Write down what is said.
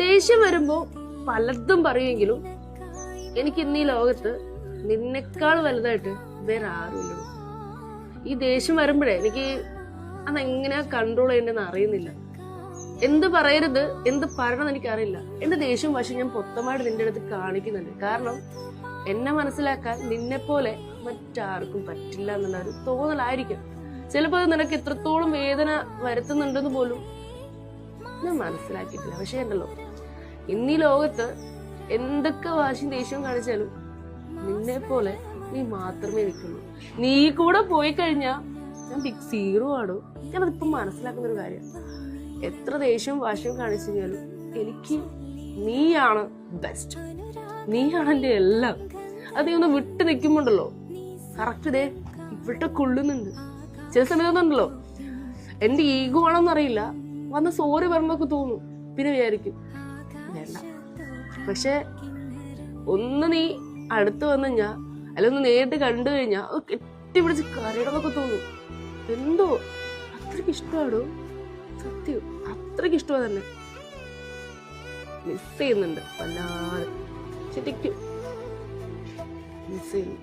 ദേഷ്യം വരുമ്പോ പലതും പറയുമെങ്കിലും എനിക്ക് ഇന്ന് ഈ ലോകത്ത് നിന്നെക്കാൾ വലുതായിട്ട് വേറെ ആരുമില്ല. ഈ ദേഷ്യം വരുമ്പോഴേ എനിക്ക് അതെങ്ങനെയാ കൺട്രോൾ ചെയ്യേണ്ടതെന്ന് അറിയുന്നില്ല. എന്ത് പറയരുത്, എന്ത് പറയണമെന്ന് എനിക്കറിയില്ല. എന്റെ ദേഷ്യം വശം ഞാൻ പൊത്തമായിട്ട് നിന്റെ അടുത്ത് കാണിക്കുന്നുണ്ട്. കാരണം എന്നെ മനസ്സിലാക്കാൻ നിന്നെ പോലെ മറ്റാർക്കും പറ്റില്ല എന്നുള്ള ഒരു തോന്നലായിരിക്കും. ചിലപ്പോ അത് നിനക്ക് എത്രത്തോളം വേദന വരുത്തുന്നുണ്ടെന്ന് പോലും ഞാൻ മനസ്സിലാക്കിയിട്ടില്ല. പക്ഷെ ഉണ്ടല്ലോ, ഇന്നീ ലോകത്ത് എന്തൊക്കെ വാശിയും ദേഷ്യവും കാണിച്ചാലും നിന്നെ പോലെ നീ മാത്രമേ നിൽക്കുള്ളൂ. നീ കൂടെ പോയി കഴിഞ്ഞാ ഞാൻ ബിഗ് സീറോ ആടോ. ഞാനതിപ്പോ മനസ്സിലാക്കുന്ന ഒരു കാര്യം. എത്ര ദേഷ്യവും വാശിയും കാണിച്ചു കഴിഞ്ഞാലും എനിക്ക് നീയാണ് ബെസ്റ്റ്. നീയാണ് എന്റെ എല്ലാം. അത് നീ ഒന്ന് വിട്ട് നിൽക്കുമ്പോണ്ടല്ലോ കറക്റ്റ് ഇതേ ഇവിടെ കൊള്ളുന്നുണ്ട്. ചില സമയത്തുണ്ടല്ലോ എന്റെ ഈഗോ ആണെന്നറിയില്ല, വന്ന് സോറി പറഞ്ഞൊക്കെ തോന്നും. പിന്നെ വിചാരിക്കും വേണ്ട. പക്ഷെ ഒന്ന് നീ അടുത്ത് വന്നു കഴിഞ്ഞാ, അല്ലെങ്കിൽ ഒന്ന് നേരിട്ട് കണ്ടു കഴിഞ്ഞാൽ അത് കെട്ടിപ്പിടിച്ച് കരയണമെന്നൊക്കെ തോന്നും. എന്തോ അത്രയ്ക്ക് ഇഷ്ടമാണോ, സത്യം അത്രയ്ക്ക് ഇഷ്ടമാണ് തന്നെ. മിസ് ചെയ്യുന്നുണ്ട് വല്ലാതെ, ശരിക്കും മിസ് ചെയ്യുന്നു.